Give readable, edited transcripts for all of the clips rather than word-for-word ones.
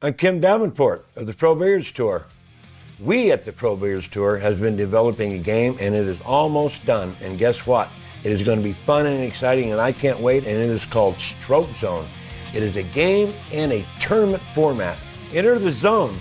I'm Kim Davenport of the Pro Billiards Tour. We at the Pro Billiards Tour has been developing a game and it is almost done. And guess what? It is going to be fun and exciting and I can't wait, and it is called Stroke Zone. It is a game and a tournament format. Enter the zone,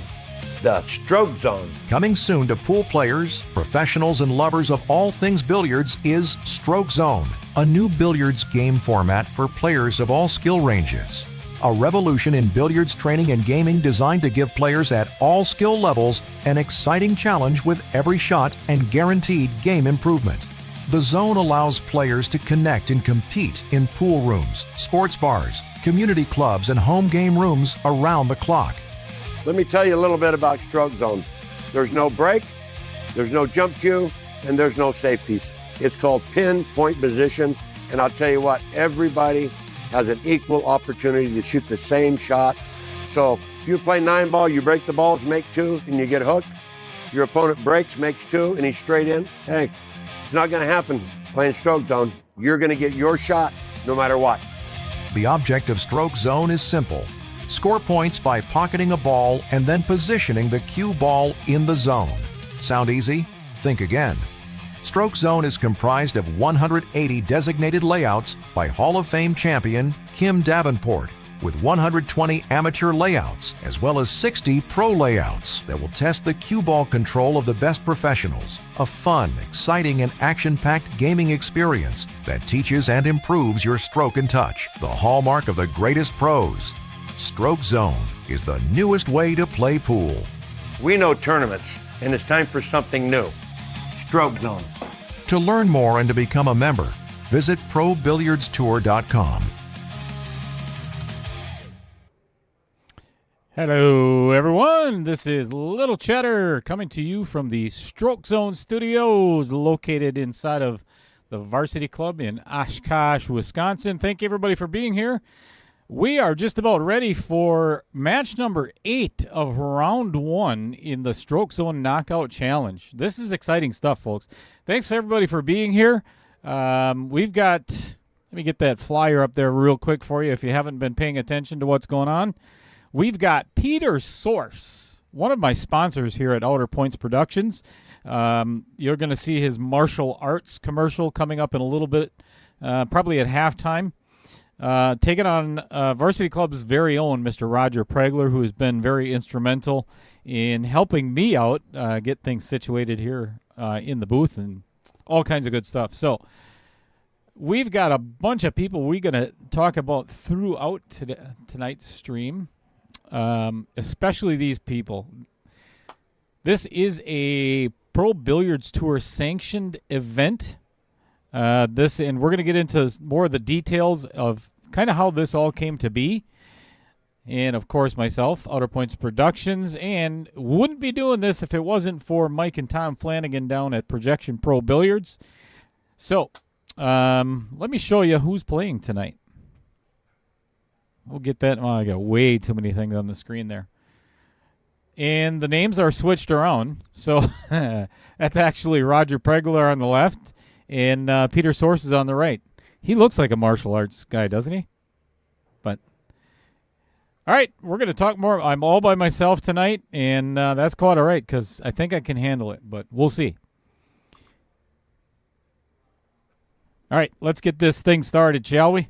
the Stroke Zone. Coming soon to pool players, professionals, and lovers of all things billiards is Stroke Zone, a new billiards game format for players of all skill ranges. A revolution in billiards training and gaming designed to give players at all skill levels an exciting challenge with every shot and guaranteed game improvement. The zone allows players to connect and compete in pool rooms, sports bars, community clubs, and home game rooms around the clock. Let me tell you a little bit about Stroke Zone. There's no break, there's no jump cue, and there's no safeties. It's called pinpoint position, and I'll tell you what, everybody has an equal opportunity to shoot the same shot. So if you play 9-ball, you break the balls, make 2, and you get hooked. Your opponent breaks, makes 2, and he's straight in. Hey, it's not gonna happen playing Stroke Zone. You're gonna get your shot no matter what. The object of Stroke Zone is simple. Score points by pocketing a ball and then positioning the cue ball in the zone. Sound easy? Think again. Stroke Zone is comprised of 180 designated layouts by Hall of Fame champion Kim Davenport, with 120 amateur layouts as well as 60 pro layouts that will test the cue ball control of the best professionals. A fun, exciting, and action-packed gaming experience that teaches and improves your stroke and touch, the hallmark of the greatest pros. Stroke Zone is the newest way to play pool. We know tournaments, and it's time for something new. Stroke Zone. To learn more and to become a member, visit ProBilliardsTour.com. Hello, everyone. This is Little Cheddar coming to you from the Stroke Zone Studios, located inside of the Varsity Club in Oshkosh, Wisconsin. Thank you, everybody, for being here. We are just about ready for match number 8 of round 1 in the Stroke Zone Knockout Challenge. This is exciting stuff, folks. Thanks, everybody, for being here. We've got, let me get that flyer up there real quick for you if you haven't been paying attention to what's going on. We've got Peter Sorce, one of my sponsors here at Outer Points Productions. You're going to see his martial arts commercial coming up in a little bit, probably at halftime. Taking on Varsity Club's very own Mr. Rodger Pregler, who has been very instrumental in helping me out get things situated here in the booth and all kinds of good stuff. So we've got a bunch of people we're going to talk about throughout tonight's stream, especially these people. This is a Pro Billiards Tour sanctioned event. And we're going to get into more of the details of kind of how this all came to be. And, of course, myself, Outer Points Productions, and wouldn't be doing this if it wasn't for Mike and Tom Flanagan down at Projection Pro Billiards. So, let me show you who's playing tonight. We'll get that. Oh, I got way too many things on the screen there. And the names are switched around. So, that's actually Rodger Pregler on the left. And Peter Sorce is on the right. He looks like a martial arts guy, doesn't he? But, all right, we're going to talk more. I'm all by myself tonight, and that's quite all right because I think I can handle it, but we'll see. All right, let's get this thing started, shall we?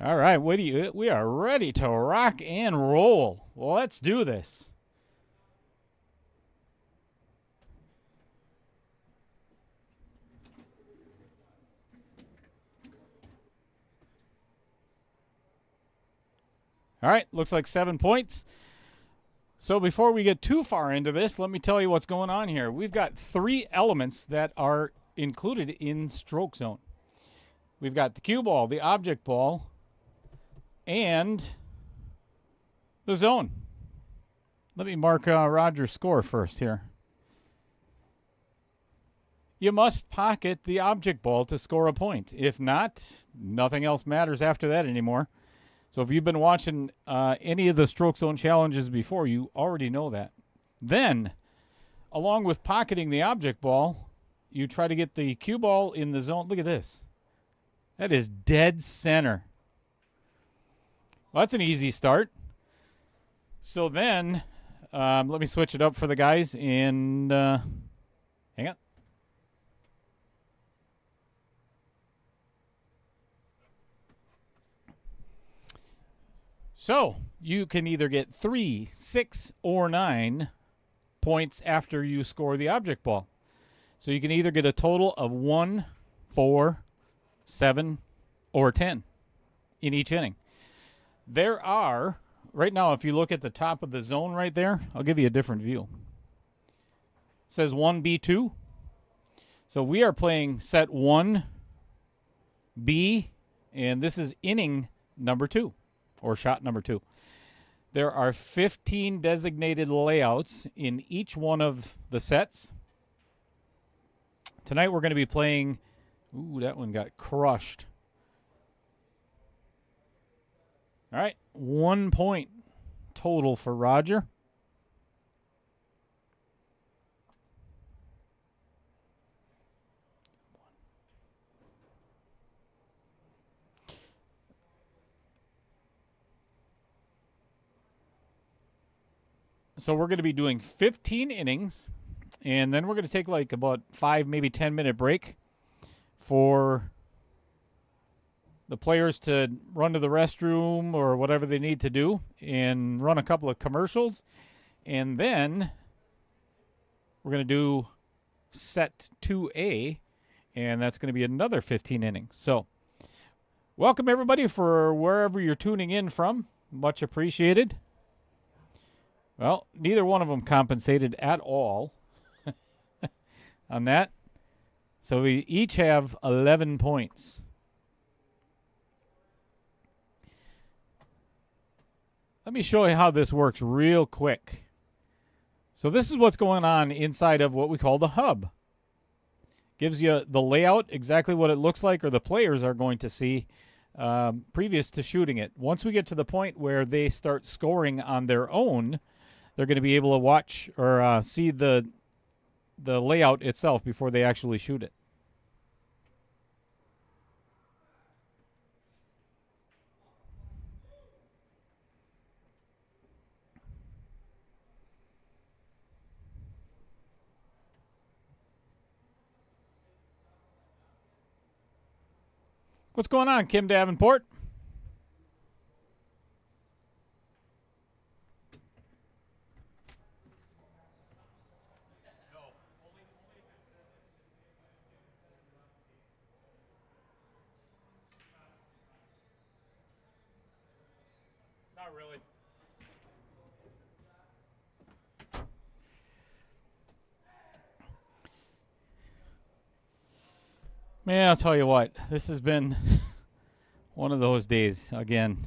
All right, we are ready to rock and roll. Well, let's do this. All right, looks like 7 points. So before we get too far into this, let me tell you what's going on here. We've got 3 elements that are included in Stroke Zone. We've got the cue ball, the object ball, and the zone. Let me mark Rodger's score first here. You must pocket the object ball to score a point. If not, nothing else matters after that anymore. So if you've been watching any of the Stroke Zone challenges before, you already know that. Then, along with pocketing the object ball, you try to get the cue ball in the zone. Look at this. That is dead center. Well, that's an easy start. So then, let me switch it up for the guys and hang on. So you can either get 3, 6, or 9 points after you score the object ball. So you can either get a total of 1, 4, 7, or 10 in each inning. There are, right now, if you look at the top of the zone right there, I'll give you a different view. It says 1B2. So we are playing set 1B, and this is inning number 2. Or shot number 2. There are 15 designated layouts in each one of the sets. Tonight we're going to be playing... Ooh, that one got crushed. All right, 1 point total for Rodger. So we're going to be doing 15 innings, and then we're going to take like about 5, maybe 10-minute break for the players to run to the restroom or whatever they need to do and run a couple of commercials. And then we're going to do set 2A, and that's going to be another 15 innings. So welcome, everybody, for wherever you're tuning in from. Much appreciated. Well, neither one of them compensated at all on that. So we each have 11 points. Let me show you how this works real quick. So this is what's going on inside of what we call the hub. Gives you the layout, exactly what it looks like, or the players are going to see previous to shooting it. Once we get to the point where they start scoring on their own, they're going to be able to watch or see the layout itself before they actually shoot it. What's going on, Kim Davenport? Not really. Man, I'll tell you what. This has been one of those days again.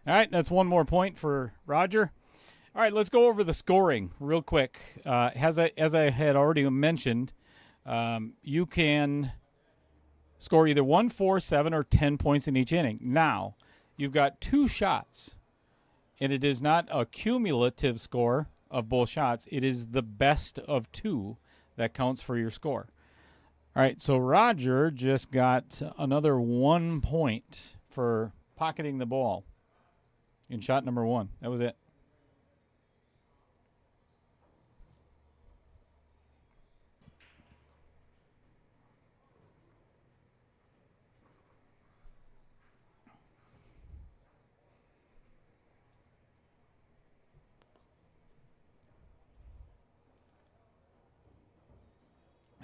All right, that's 1 more point for Rodger. All right, let's go over the scoring real quick. As I had already mentioned, you can score either 1, 4, 7, or 10 points in each inning. Now, you've got 2 shots, and it is not a cumulative score of both shots. It is the best of 2 that counts for your score. All right, so Rodger just got another 1 point for pocketing the ball in shot number 1. That was it.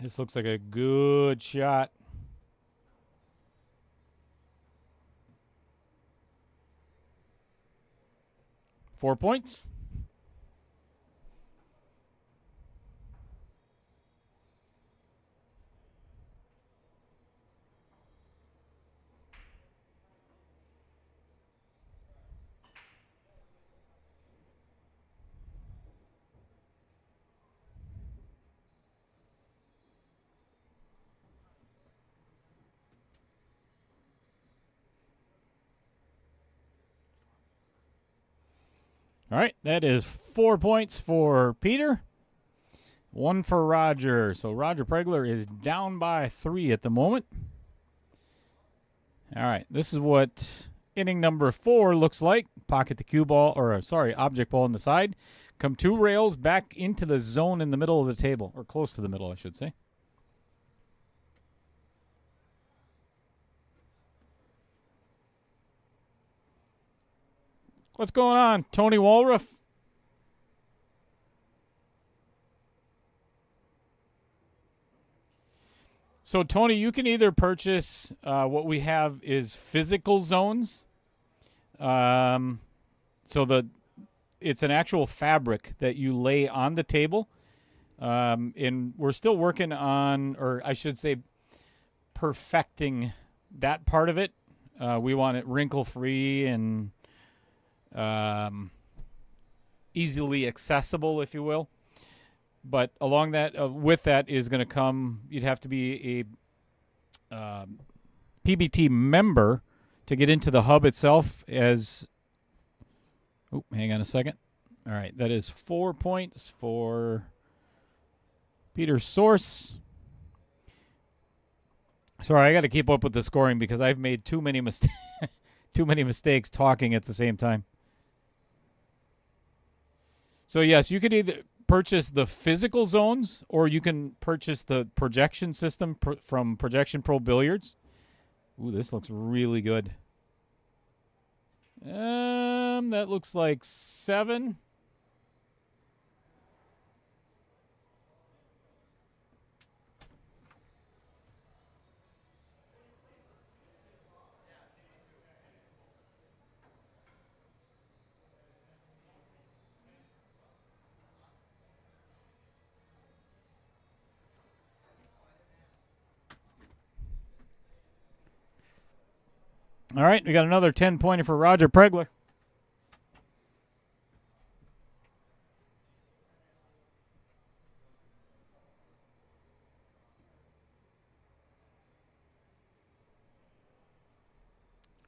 This looks like a good shot. Four points. All right, that is 4 points for Peter, 1 for Rodger. So Rodger Pregler is down by 3 at the moment. All right, this is what inning number 4 looks like. Pocket the cue ball, object ball on the side. Come 2 rails back into the zone in the middle of the table, or close to the middle, I should say. What's going on, Tony Walruff? So, Tony, you can either purchase what we have is physical zones. So it's an actual fabric that you lay on the table. And we're still working on, or I should say, perfecting that part of it. We want it wrinkle-free and easily accessible, if you will. But along that, with that is going to come, you'd have to be a PBT member to get into the hub itself as, hang on a second. All right, that is 4 points for Peter Sorce. Sorry, I got to keep up with the scoring because I've made too many mistakes talking at the same time. So yes, you could either purchase the physical zones or you can purchase the projection system from Projection Pro Billiards. Ooh, this looks really good. That looks like 7. All right, we got another 10-pointer for Rodger Pregler.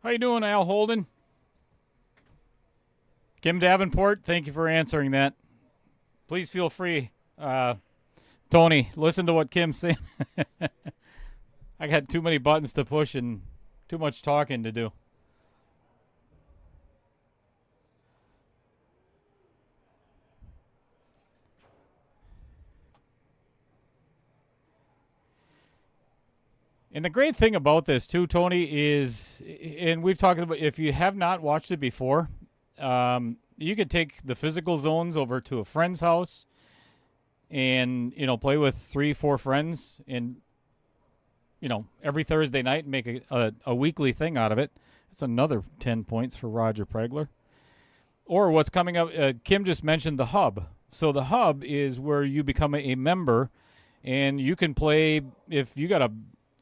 How you doing, Al Holden? Kim Davenport, thank you for answering that. Please feel free. Tony, listen to what Kim's saying. I got too many buttons to push and too much talking to do. And the great thing about this, too, Tony, is, and we've talked about, if you have not watched it before, you could take the physical zones over to a friend's house and, play with 3-4 friends and, every Thursday night and make a weekly thing out of it. That's another 10 points for Rodger Pregler. Or what's coming up, Kim just mentioned the hub. So the hub is where you become a member and you can play if you got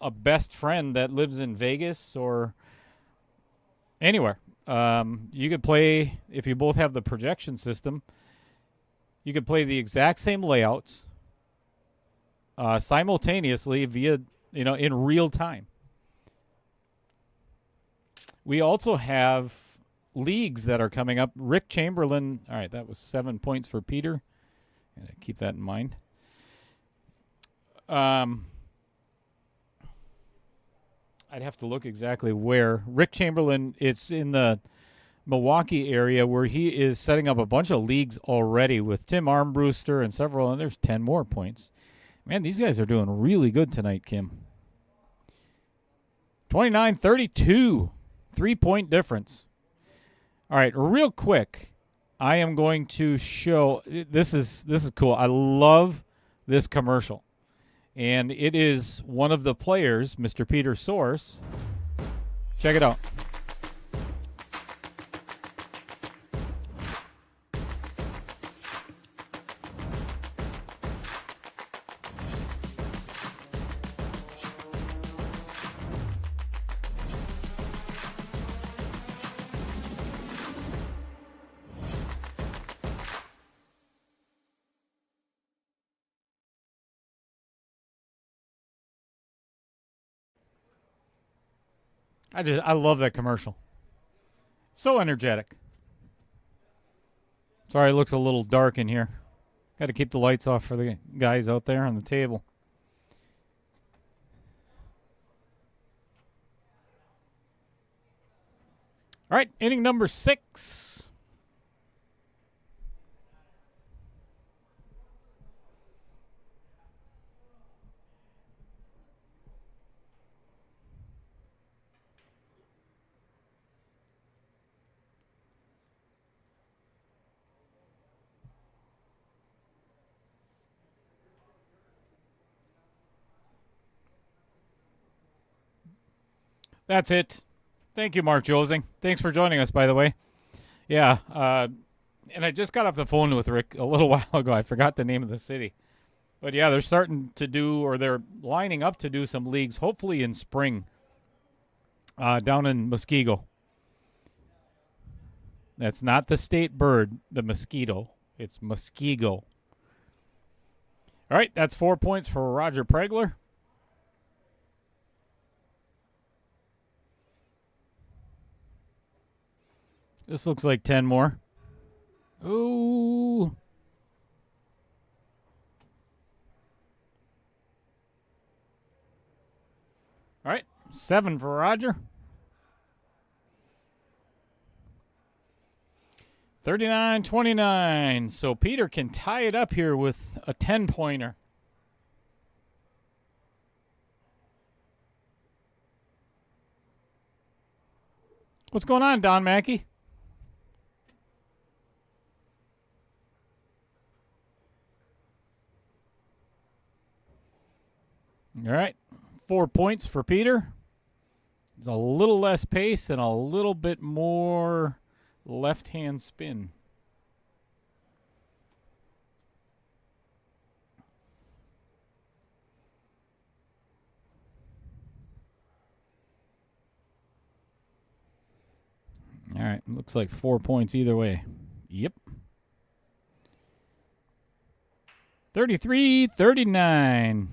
a best friend that lives in Vegas or anywhere. You could play, if you both have the projection system, you could play the exact same layouts simultaneously via, in real time. We also have leagues that are coming up. Rick Chamberlain, all right, that was 7 points for Peter. Gotta keep that in mind. I'd have to look exactly where. Rick Chamberlain, it's in the Milwaukee area where he is setting up a bunch of leagues already with Tim Armbruster and several, and there's 10 more points. Man, these guys are doing really good tonight, Kim. 29-32, 3-point difference. All right, real quick, I am going to show, this is cool. I love this commercial. And it is one of the players, Mr. Peter Sorce. Check it out. I love that commercial. So energetic. Sorry, it looks a little dark in here. Got to keep the lights off for the guys out there on the table. All right, inning number 6. That's it. Thank you, Mark Josing. Thanks for joining us, by the way. Yeah, and I just got off the phone with Rick a little while ago. I forgot the name of the city. But yeah, they're starting to do, or they're lining up to do some leagues, hopefully in spring, down in Muskego. That's not the state bird, the mosquito. It's Muskego. All right, that's 4 points for Rodger Pregler. This looks like 10 more. Ooh. All right, 7 for Rodger. 39-29. So Peter can tie it up here with a 10-pointer. What's going on, Don Mackey? All right, 4 points for Peter. It's a little less pace and a little bit more left-hand spin. All right, looks like 4 points either way. Yep. 33-39.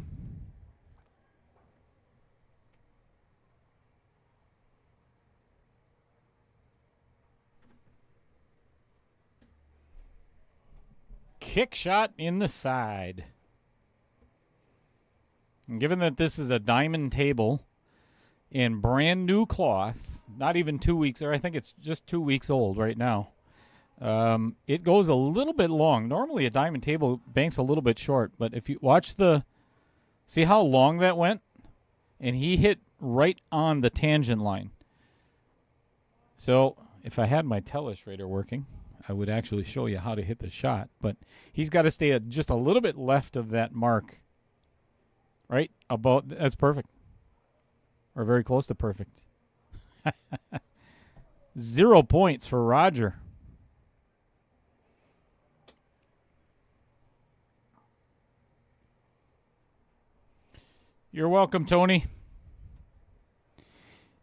Kick shot in the side. And given that this is a diamond table in brand new cloth, not even 2 weeks, or I think it's just 2 weeks old right now, it goes a little bit long. Normally a diamond table banks a little bit short, but if you watch see how long that went? And he hit right on the tangent line. So if I had my telestrator working, I would actually show you how to hit the shot, but he's got to stay just a little bit left of that mark. Right? That's perfect. Or very close to perfect. 0 points for Rodger. You're welcome, Tony.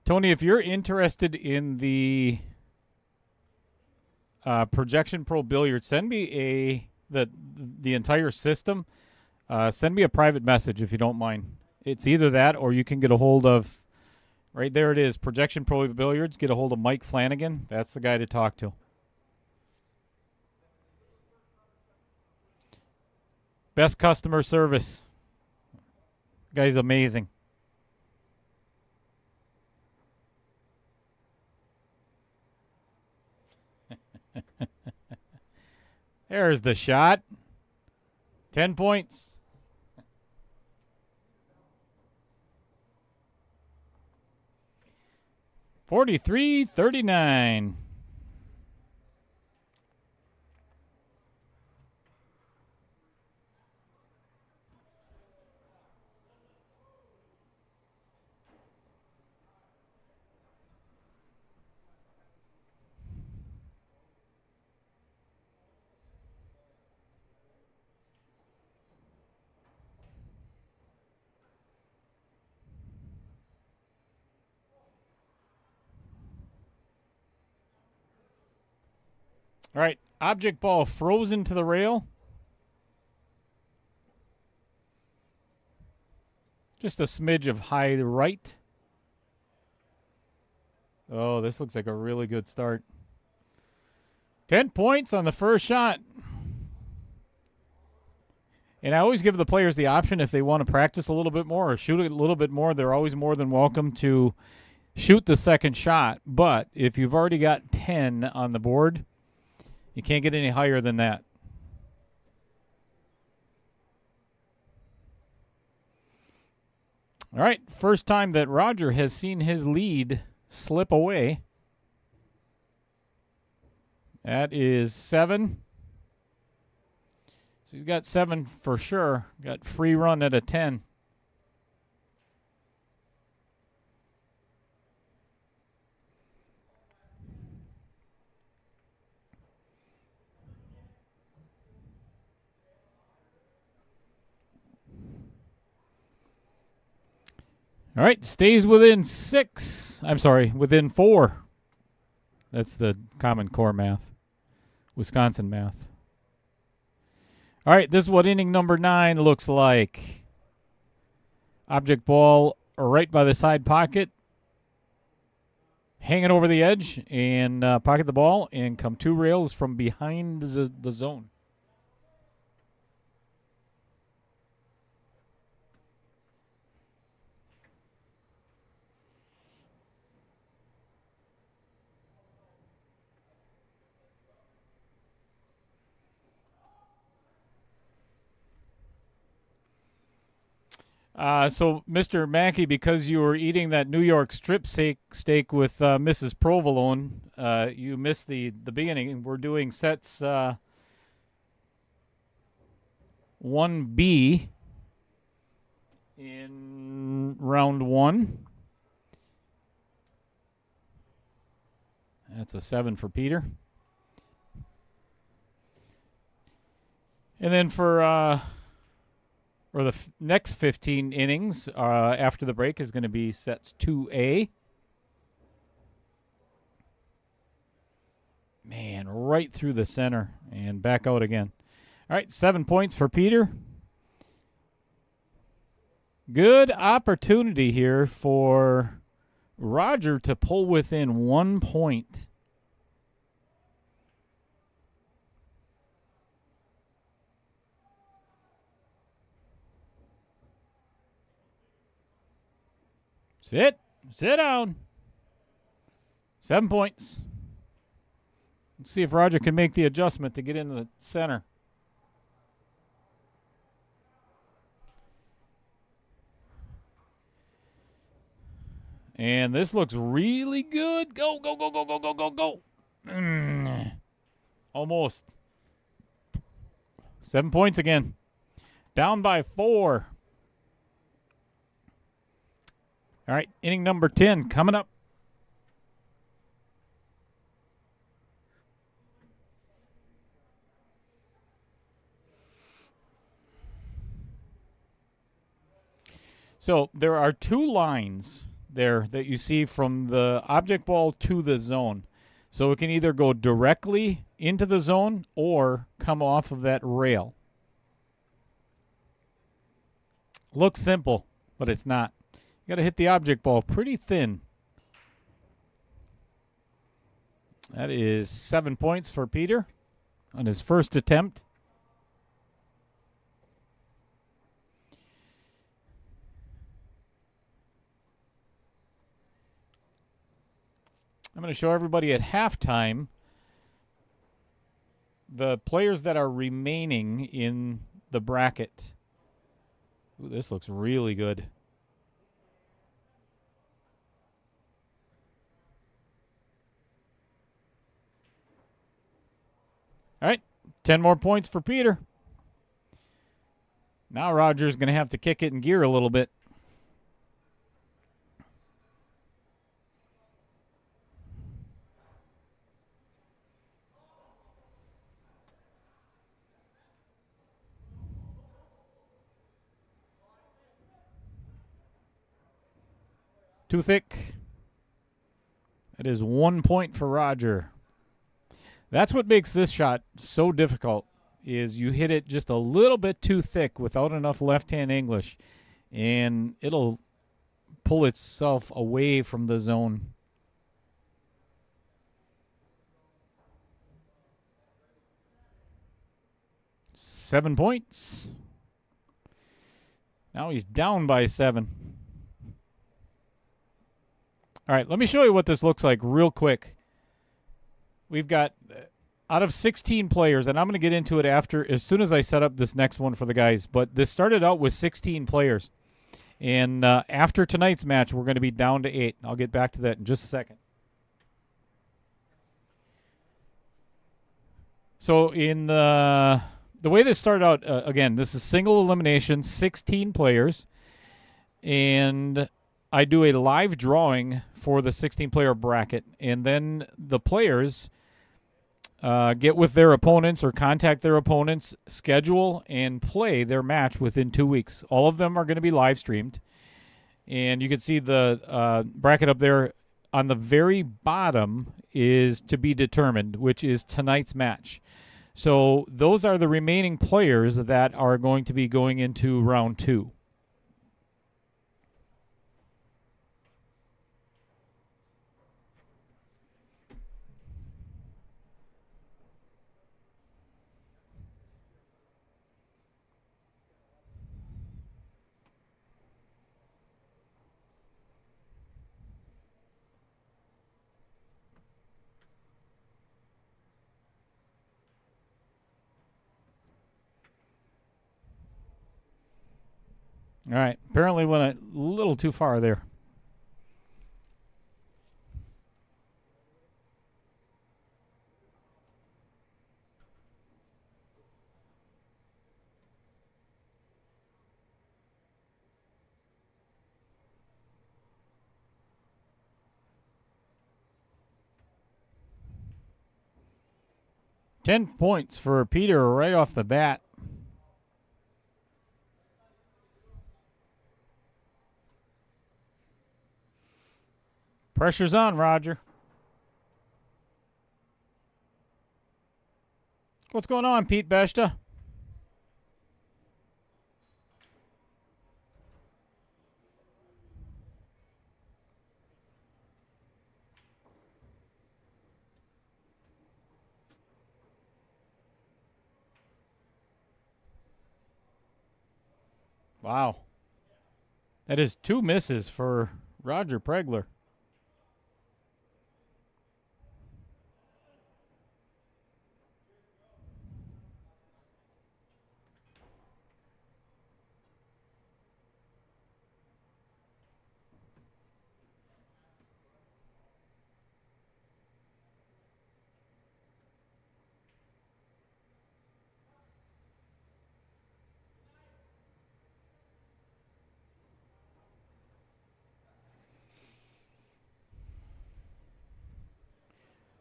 Tony, if you're interested in the Projection Pro Billiards, send me the entire system. Send me a private message if you don't mind. It's either that or you can get a hold of, right there it is, Projection Pro Billiards. Get a hold of Mike Flanagan. That's the guy to talk to. Best customer service. The guy's amazing. There's the shot. 10 points. $43-39. All right, object ball frozen to the rail. Just a smidge of high right. Oh, this looks like a really good start. 10 points on the first shot. And I always give the players the option if they want to practice a little bit more or shoot a little bit more. They're always more than welcome to shoot the second shot. But if you've already got 10 on the board, you can't get any higher than that. All right, first time that Rodger has seen his lead slip away. That is 7. So he's got 7 for sure. Got free run at a 10. All right, stays within 6. I'm sorry, within 4. That's the Common Core math, Wisconsin math. All right, this is what inning number 9 looks like. Object ball right by the side pocket. Hang it over the edge and pocket the ball and come 2 rails from behind the zone. So, Mr. Mackey, because you were eating that New York strip steak with Mrs. Provolone, you missed the beginning. We're doing sets 1B in round 1. That's a 7 for Peter. And then for the next 15 innings after the break is going to be sets 2A. Man, right through the center and back out again. All right, 7 points for Peter. Good opportunity here for Rodger to pull within 1 point. Sit down. 7 points. Let's see if Rodger can make the adjustment to get into the center. And this looks really good. Go, go, go, go, go, go, go, go. Almost. 7 points again. Down by 4. All right, inning number 10 coming up. So there are 2 lines there that you see from the object ball to the zone. So it can either go directly into the zone or come off of that rail. Looks simple, but it's not. You got to hit the object ball pretty thin. That is 7 points for Peter on his first attempt. I'm going to show everybody at halftime the players that are remaining in the bracket. Ooh, this looks really good. All right, 10 more points for Peter. Now Rodger's going to have to kick it in gear a little bit. Too thick. That is 1 point for Rodger. That's what makes this shot so difficult, is you hit it just a little bit too thick without enough left-hand English, and it'll pull itself away from the zone. Seven points. Now he's down by 7. All right, let me show you what this looks like real quick. We've got, out of 16 players, and I'm going to get into it as soon as I set up this next one for the guys, but this started out with 16 players. And after tonight's match, we're going to be down to 8. I'll get back to that in just a second. So in the way this started out, again, this is single elimination, 16 players. And I do a live drawing for the 16-player bracket. And then the players get with their opponents or contact their opponents, schedule, and play their match within 2 weeks. All of them are going to be live streamed. And you can see the bracket up there. On the very bottom is to be determined, which is tonight's match. So those are the remaining players that are going to be going into round 2. All right. Apparently went a little too far there. $10 points for Peter right off the bat. Pressure's on, Rodger. What's going on, Pete Besta? Wow. That is 2 misses for Rodger Pregler.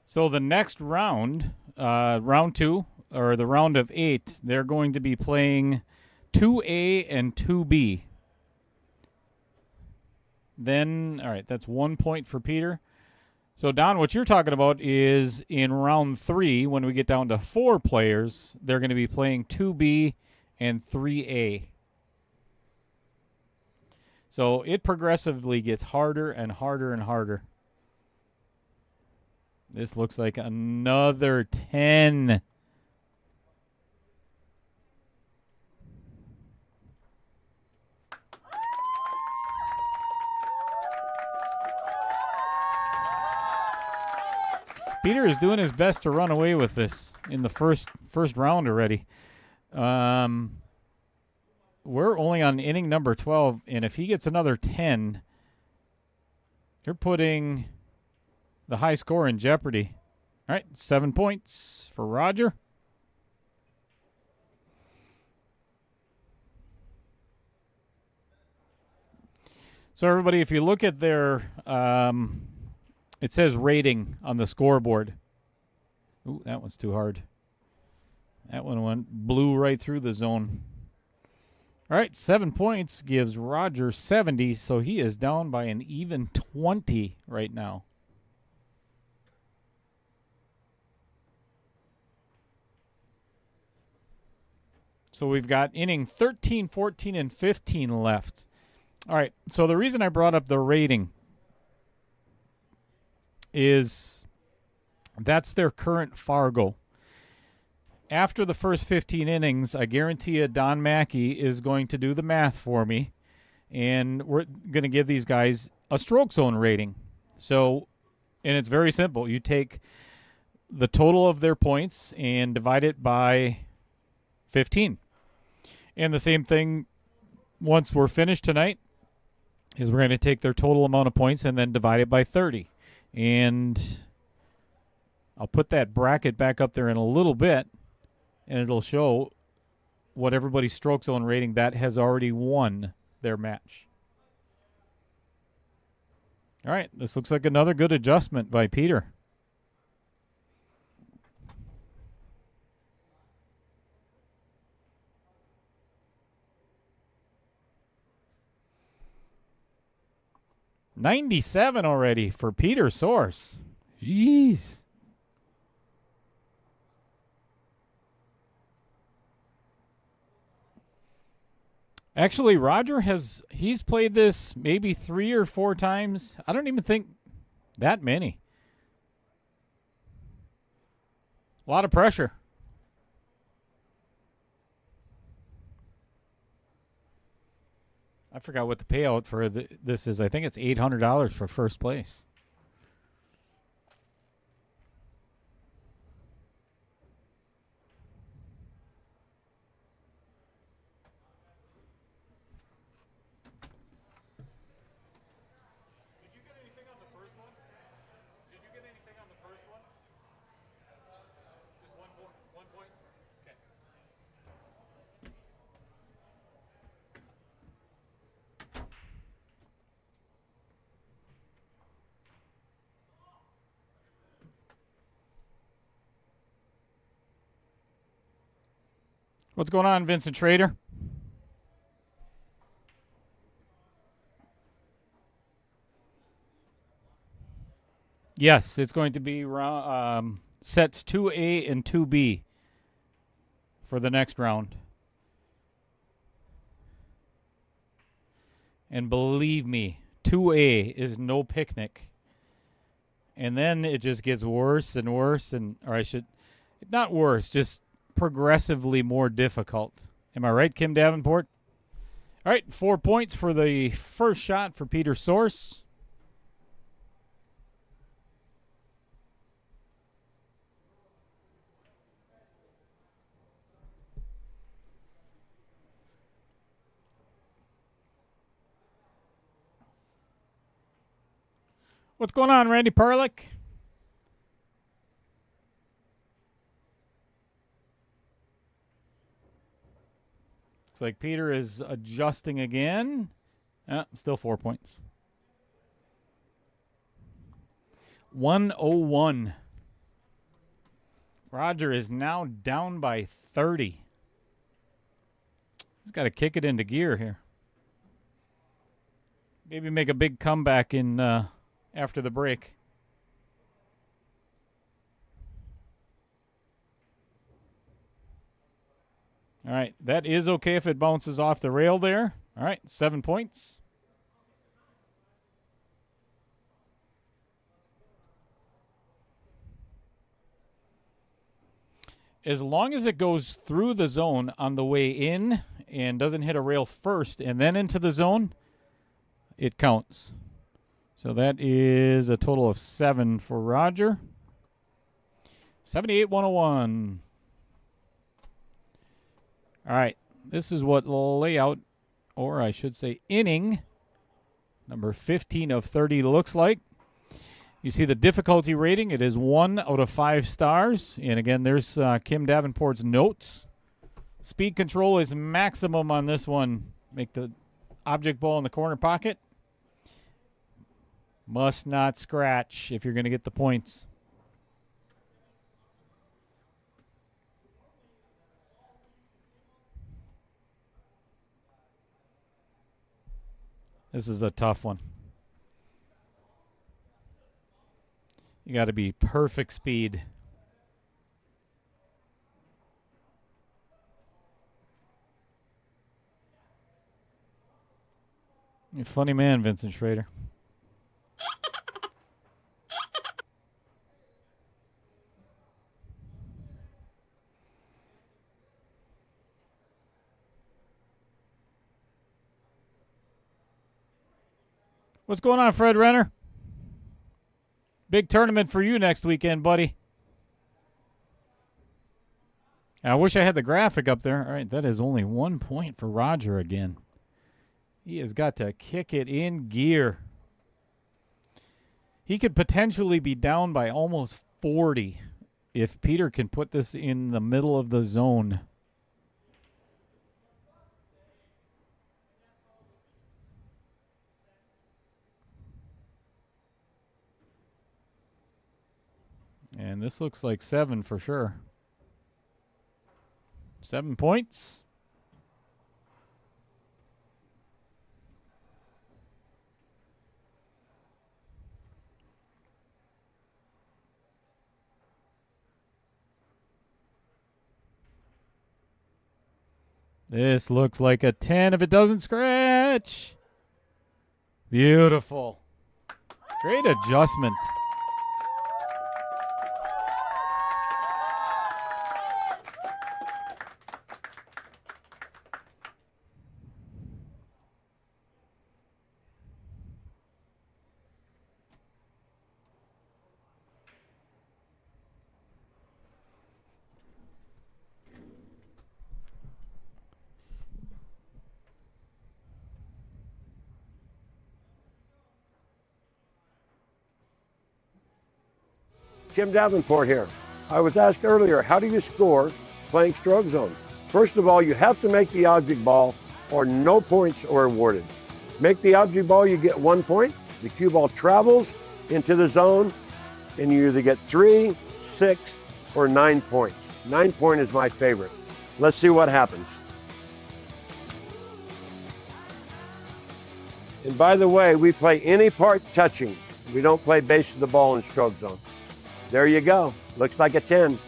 So the next round, round 2, or the round of 8, they're going to be playing 2A and 2B. Then, all right, that's 1 point for Peter. So, Don, what you're talking about is in round 3, when we get down to 4 players, they're going to be playing 2B and 3A. So it progressively gets harder and harder and harder. This looks like another 10. Peter is doing his best to run away with this in the first round already. We're only on inning number 12, and if he gets another 10, you're putting the high score in jeopardy. All right, 7 points for Rodger. So everybody, if you look at their, it says rating on the scoreboard. Ooh, that one's too hard. That one blew right through the zone. All right, 7 points gives Rodger 70, so he is down by an even 20 right now. So we've got inning 13, 14, and 15 left. All right, so the reason I brought up the rating is that's their current Fargo. After the first 15 innings, I guarantee you Don Mackey is going to do the math for me, and we're going to give these guys a stroke zone rating. So, and it's very simple. You take the total of their points and divide it by 15. And the same thing once we're finished tonight is we're going to take their total amount of points and then divide it by 30. And I'll put that bracket back up there in a little bit, and it'll show what everybody's stroke zone rating that has already won their match. All right, this looks like another good adjustment by Peter. $97 already for Peter Sorce. Jeez. Actually, Rodger he's played this maybe 3 or 4 times. I don't even think that many. A lot of pressure. I forgot what the payout for this is. I think it's $800 for first place. What's going on, Vincent Trader? Yes, it's going to be sets 2A and 2B for the next round. And believe me, 2A is no picnic. And then it just gets worse and worse, not worse, just progressively more difficult. Am I right, Kim Davenport? All right, 4 points for the first shot for Peter Sorce. What's going on, Randy Perlick? Looks like Peter is adjusting again. Still 4 points. 101. Rodger is now down by 30. He's got to kick it into gear here. Maybe make a big comeback in after the break. All right, that is okay if it bounces off the rail there. All right, 7 points. As long as it goes through the zone on the way in and doesn't hit a rail first and then into the zone, it counts. So that is a total of 7 for Rodger. 78-101. All right, this is what layout, or I should say inning, number 15 of 30 looks like. You see the difficulty rating. It is 1 out of 5 stars. And again, there's Kim Davenport's notes. Speed control is maximum on this one. Make the object ball in the corner pocket. Must not scratch if you're going to get the points. This is a tough one. You got to be perfect speed. You're a funny man, Vincent Schrader. What's going on, Fred Renner? Big tournament for you next weekend, buddy. I wish I had the graphic up there. All right, that is only 1 point for Rodger again. He has got to kick it in gear. He could potentially be down by almost 40 if Peter can put this in the middle of the zone. And this looks like 7 for sure. 7 points. This looks like a 10 if it doesn't scratch. Beautiful. Great adjustment. Kim Davenport here. I was asked earlier, how do you score playing stroke zone? First of all, you have to make the object ball or no points are awarded. Make the object ball, you get 1 point. The cue ball travels into the zone and you either get 3, 6, or 9 points. 9 point is my favorite. Let's see what happens. And by the way, we play any part touching. We don't play base of the ball in stroke zone. There you go. Looks like a 10.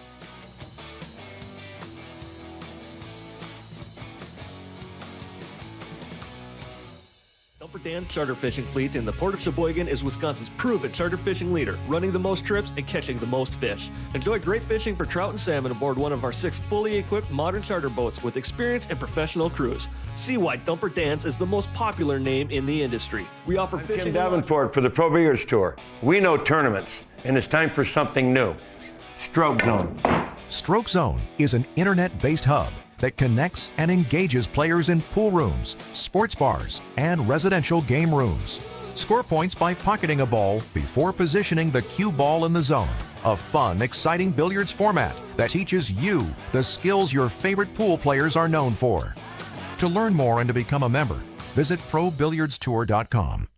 Dumper Dan's charter fishing fleet in the Port of Sheboygan is Wisconsin's proven charter fishing leader, running the most trips and catching the most fish. Enjoy great fishing for trout and salmon aboard one of our 6 fully equipped modern charter boats with experience and professional crews. See why Dumper Dan's is the most popular name in the industry. We offer fishing. Kim Davenport for the Pro Billiards Tour. We know tournaments, and it's time for something new. Stroke Zone. Stroke Zone is an internet-based hub that connects and engages players in pool rooms, sports bars, and residential game rooms. Score points by pocketing a ball before positioning the cue ball in the zone. A fun, exciting billiards format that teaches you the skills your favorite pool players are known for. To learn more and to become a member, visit ProBilliardsTour.com.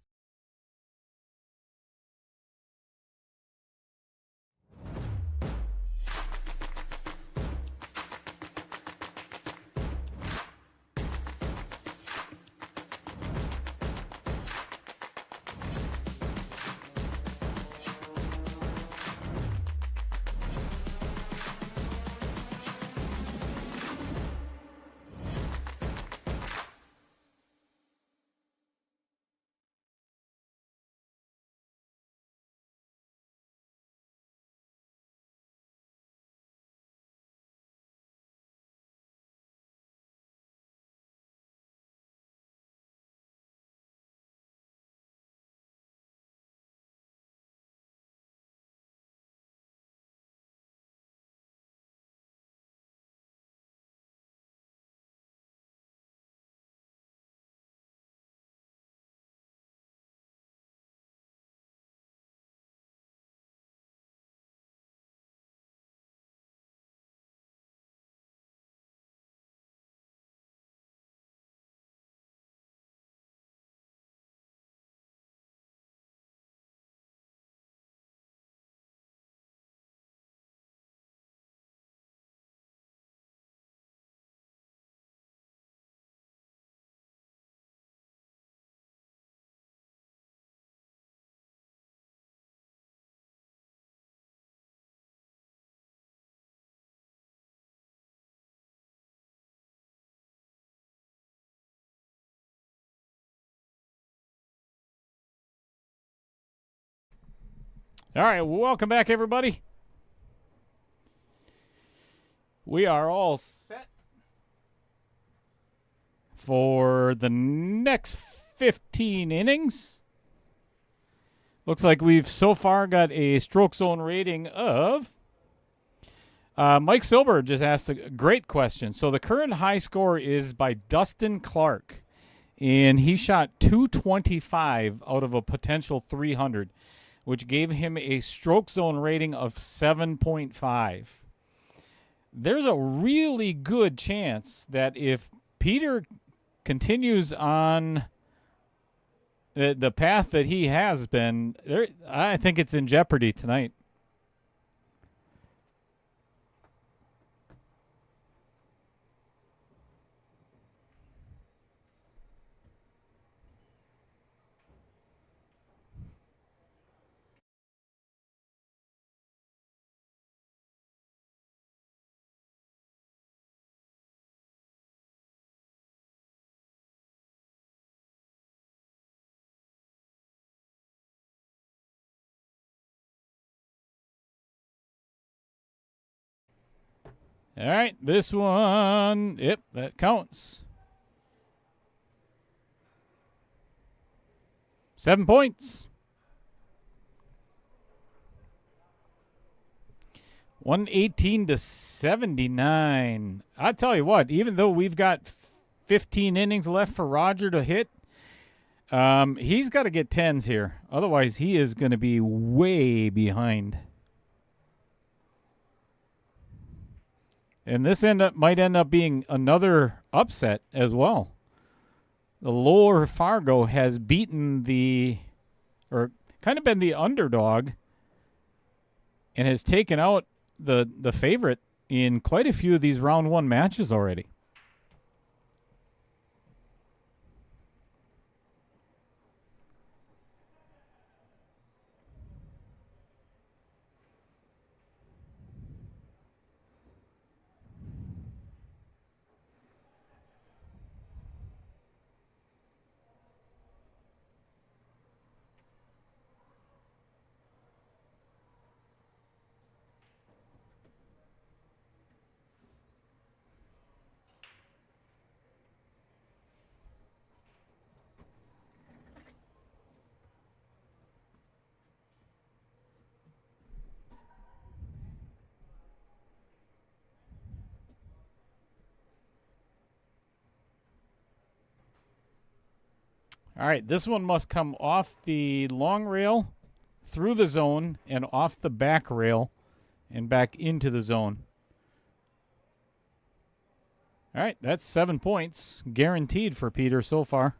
All right, welcome back, everybody. We are all set for the next 15 innings. Looks like we've so far got a stroke zone rating of... Mike Silber just asked a great question. So the current high score is by Dustin Clark, and he shot 225 out of a potential 300, which gave him a stroke zone rating of 7.5. There's a really good chance that if Peter continues on the path that he has been, I think it's in jeopardy tonight. All right, this one, yep, that counts. 7 points. 118 to 79. I tell you what, even though we've got 15 innings left for Rodger to hit, he's got to get 10s here. Otherwise, he is going to be way behind. And this might end up being another upset as well. The Lower Fargo has beaten or kind of been the underdog, and has taken out the favorite in quite a few of these round one matches already. All right, this one must come off the long rail, through the zone, and off the back rail, and back into the zone. All right, that's 7 points, guaranteed for Peter so far.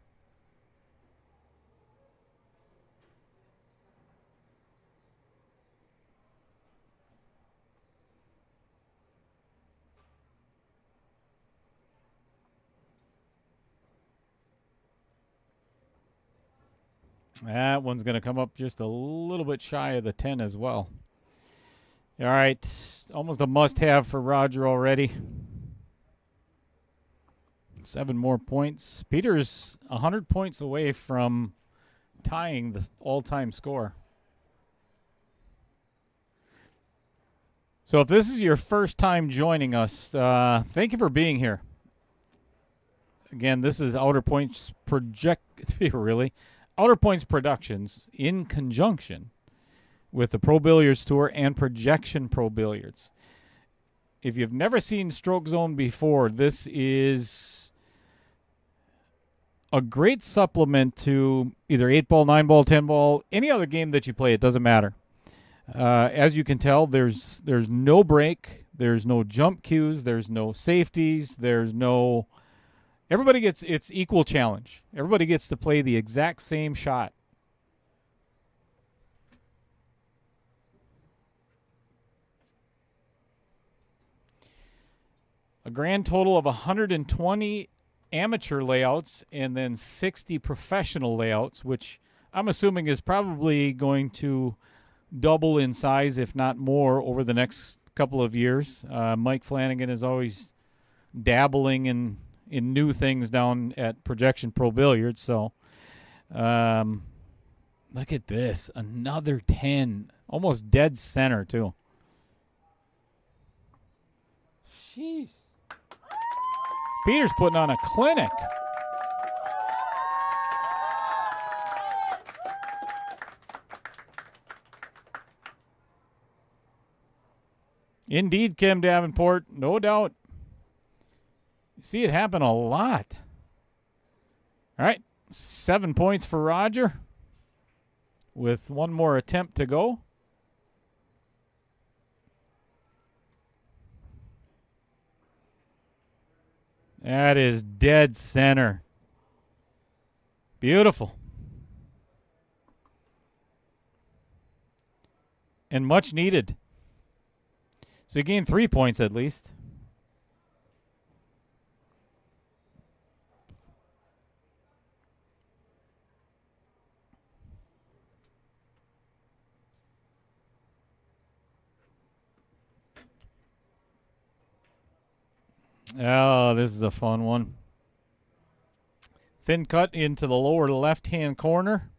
That one's going to come up just a little bit shy of the 10 as well. All right, almost a must-have for Rodger already. 7 more points. Peter's 100 points away from tying the all-time score. So if this is your first time joining us, thank you for being here. Again, this is Outer Points Outer Points Productions in conjunction with the Pro Billiards Tour and Projection Pro Billiards. If you've never seen Stroke Zone before, this is a great supplement to either 8-ball, 9-ball, 10-ball, any other game that you play. It doesn't matter. As you can tell, there's no break, there's no jump cues, there's no safeties, everybody gets its equal challenge. Everybody gets to play the exact same shot. A grand total of 120 amateur layouts and then 60 professional layouts, which I'm assuming is probably going to double in size, if not more, over the next couple of years. Mike Flanagan is always dabbling in new things down at Projection Pro Billiards. So look at this, another 10 Almost dead center, too. Jeez. Peter's putting on a clinic. Indeed, Kim Davenport, no doubt. You see it happen a lot. All right, 7 points for Rodger with one more attempt to go. That is dead center. Beautiful. And much needed. So you gained 3 points at least. Oh, this is a fun one. Thin cut into the lower left-hand corner.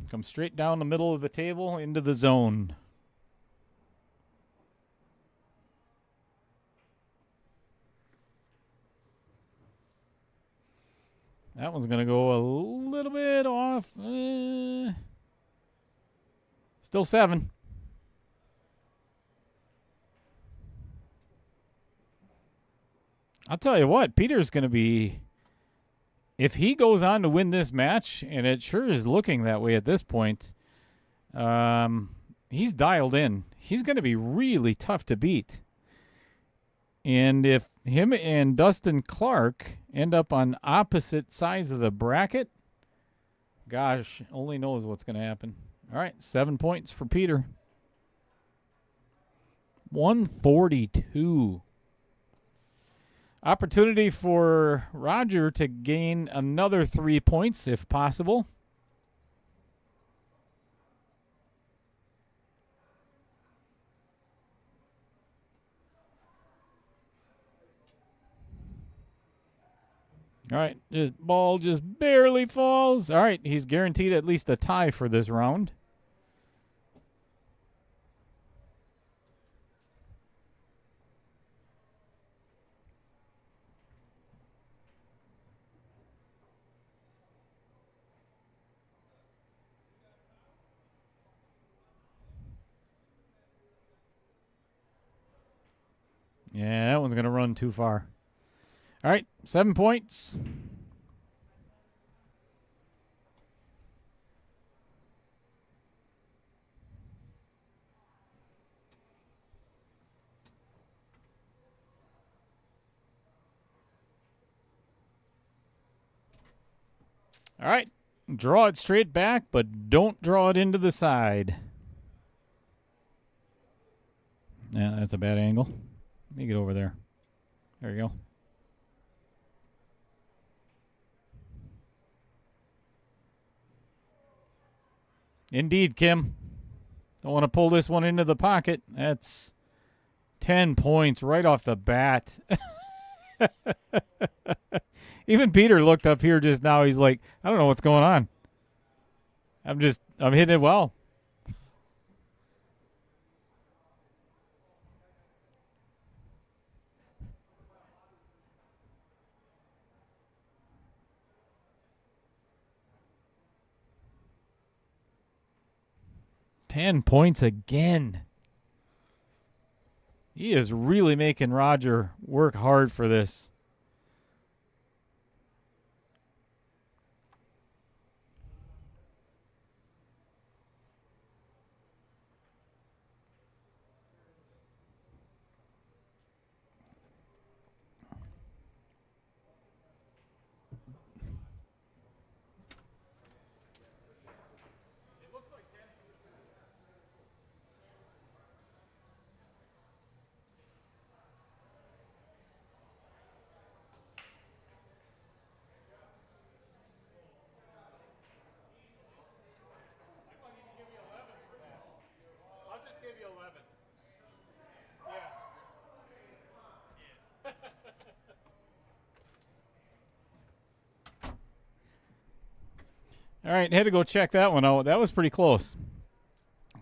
Come straight down the middle of the table into the zone. That one's going to go a little bit off. Still 7. I'll tell you what, Peter's going to be, if he goes on to win this match, and it sure is looking that way at this point, he's dialed in. He's going to be really tough to beat. And if him and Dustin Clark end up on opposite sides of the bracket, gosh, only knows what's going to happen. All right, 7 points for Peter. 142. Opportunity for Rodger to gain another 3 points if possible. All right, the ball just barely falls. All right, he's guaranteed at least a tie for this round. Yeah, that one's going to run too far. All right, 7 points. All right, draw it straight back, but don't draw it into the side. Yeah, that's a bad angle. Let me get over there. There you go. Indeed, Kim. Don't want to pull this one into the pocket. That's 10 points right off the bat. Even Peter looked up here just now. He's like, I don't know what's going on. I'm hitting it well. $10 points again. He is really making Rodger work hard for this. All right, had to go check that one out. That was pretty close.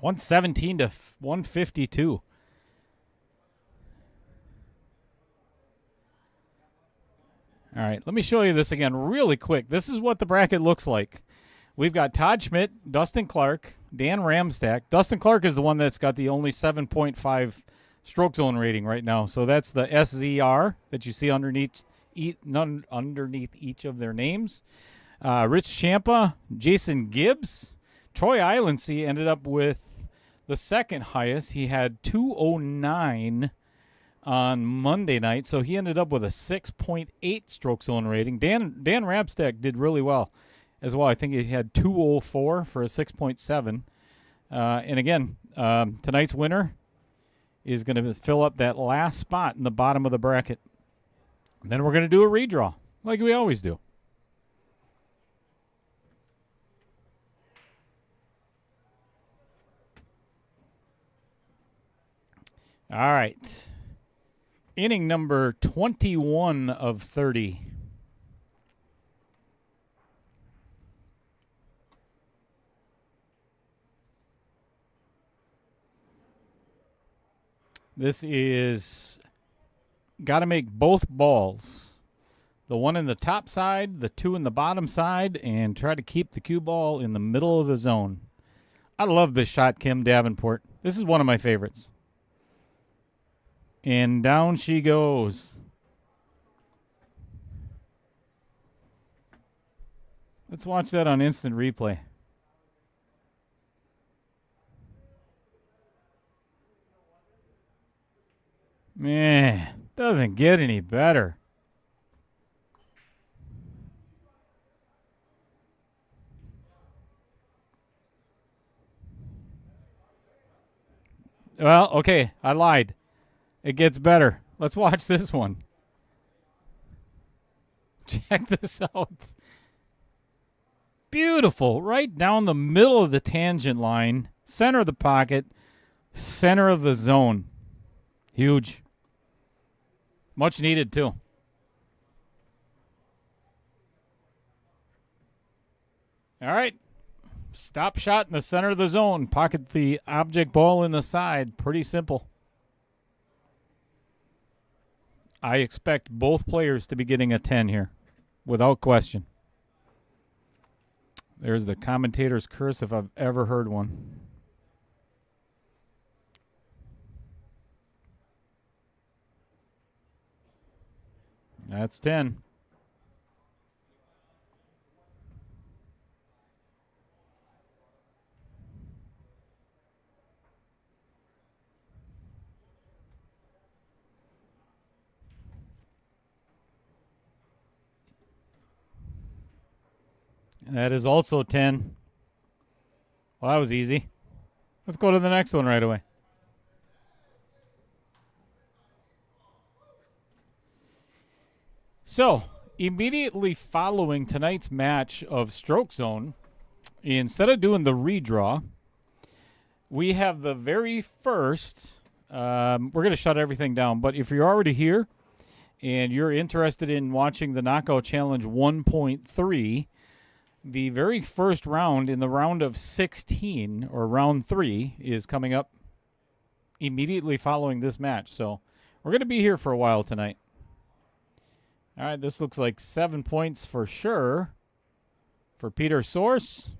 117 to 152. All right, let me show you this again really quick. This is what the bracket looks like. We've got Todd Schmidt, Dustin Clark, Dan Ramstack. Dustin Clark is the one that's got the only 7.5 stroke zone rating right now. So that's the SZR that you see underneath each of their names. Rich Champa, Jason Gibbs. Troy Islandsea ended up with the second highest. He had 209 on Monday night, so he ended up with a 6.8 stroke zone rating. Dan Ramstack did really well as well. I think he had 204 for a 6.7. And again, tonight's winner is going to fill up that last spot in the bottom of the bracket. And then we're going to do a redraw, like we always do. All right. Inning number 21 of 30. This is got to make both balls. The one in the top side, the two in the bottom side, and try to keep the cue ball in the middle of the zone. I love this shot, Kim Davenport. This is one of my favorites. And down she goes. Let's watch that on instant replay. Man, doesn't get any better. Well, okay, I lied. It gets better. Let's watch this one. Check this out. Beautiful. Right down the middle of the tangent line. Center of the pocket. Center of the zone. Huge. Much needed, too. All right. Stop shot in the center of the zone. Pocket the object ball in the side. Pretty simple. I expect both players to be getting a 10 here, without question. There's the commentator's curse if I've ever heard one. That's 10. That is also 10. Well, that was easy. Let's go to the next one right away. So, immediately following tonight's match of Stroke Zone, instead of doing the redraw, we have the very first, we're going to shut everything down, but if you're already here and you're interested in watching the Knockout Challenge 1.3, the very first round in the round of 16, or round 3, is coming up immediately following this match. So we're going to be here for a while tonight. All right, this looks like 7 points for sure for Peter Sorce.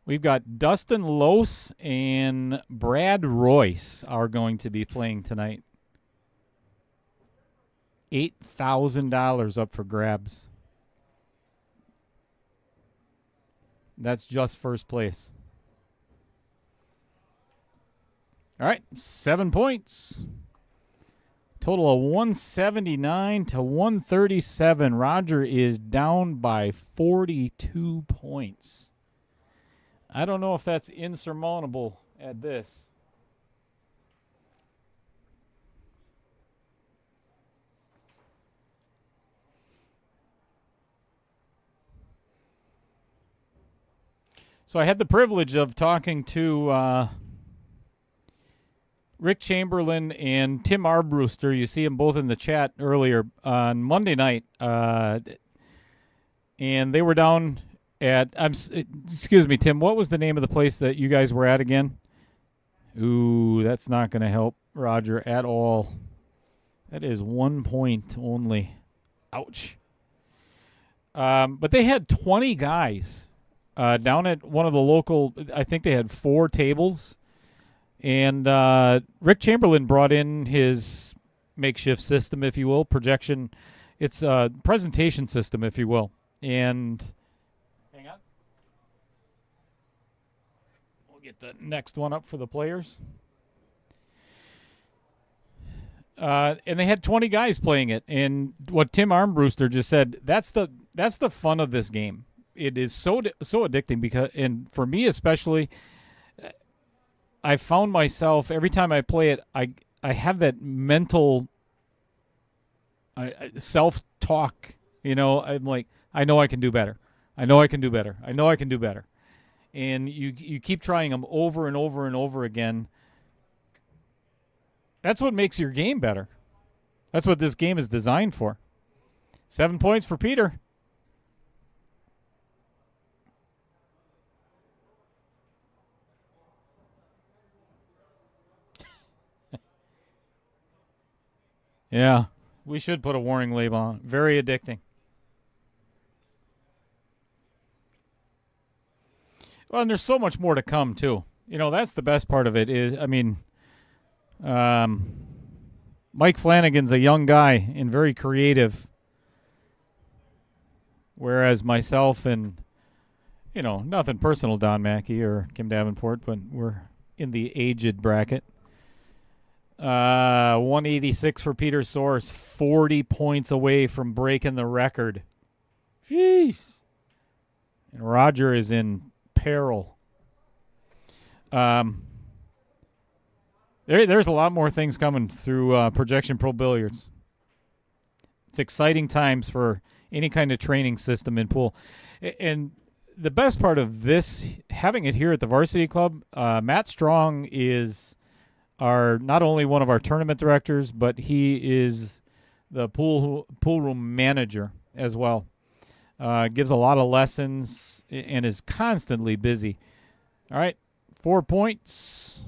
We've got Dustin Lose and Brad Royce are going to be playing tonight. $8,000 up for grabs. That's just first place. All right, 7 points. Total of 179 to 137. Rodger is down by 42 points. I don't know if that's insurmountable at this. So I had the privilege of talking to Rick Chamberlain and Tim Arbruster. You see them both in the chat earlier on Monday night. And they were down at, excuse me, Tim, what was the name of the place that you guys were at again? Ooh, that's not going to help Rodger at all. That is 1 point only. Ouch. But they had 20 guys down at one of the local, I think they had 4 tables. And Rick Chamberlain brought in his makeshift system, if you will, projection. It's a presentation system, if you will. And hang on. We'll get the next one up for the players. And they had 20 guys playing it. And what Tim Armbruster just said, that's the fun of this game. It is so addicting because, and for me especially, I found myself every time I play it, I have that mental self-talk. You know, I'm like, I know I can do better. I know I can do better. I know I can do better. And you keep trying them over and over and over again. That's what makes your game better. That's what this game is designed for. 7 points for Peter. Yeah, we should put a warning label on it. Very addicting. Well, and there's so much more to come, too. You know, that's the best part of it is, I mean, Mike Flanagan's a young guy and very creative, whereas myself and, you know, nothing personal, Don Mackey or Kim Davenport, but we're in the aged bracket. 186 for Peter Sorce, 40 points away from breaking the record. Jeez. And Rodger is in peril. There's a lot more things coming through Projection Pro Billiards. It's exciting times for any kind of training system in pool. And the best part of this, having it here at the Varsity Club, Matt Strong is not only one of our tournament directors, but he is the pool room manager as well. Gives a lot of lessons and is constantly busy. All right, 4 points.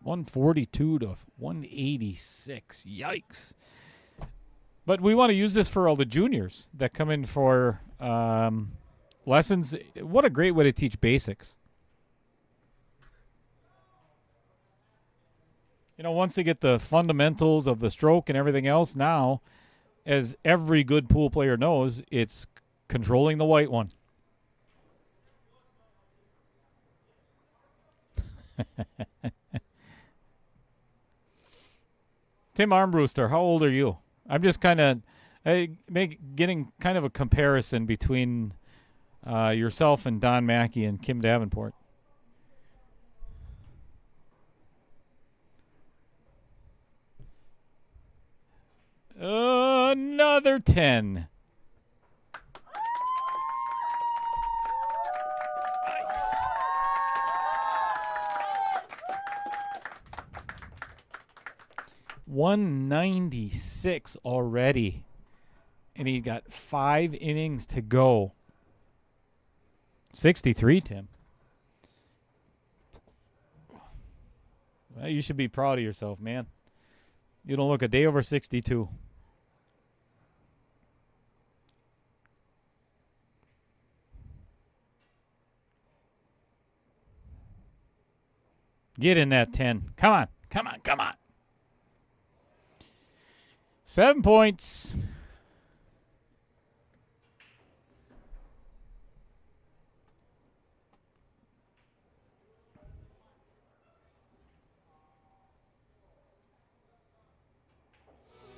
142 to 186. Yikes. But we want to use this for all the juniors that come in for lessons. What a great way to teach basics. You know, once they get the fundamentals of the stroke and everything else, now, as every good pool player knows, it's controlling the white one. Tim Armbruster, how old are you? I'm just kind of getting kind of a comparison between yourself and Don Mackey and Kim Davenport. Another 10. Nice. $196 already. And he got 5 innings to go. 63, Tim. Well, you should be proud of yourself, man. You don't look a day over 62. Get in that 10. Come on. Come on. Come on. 7 points.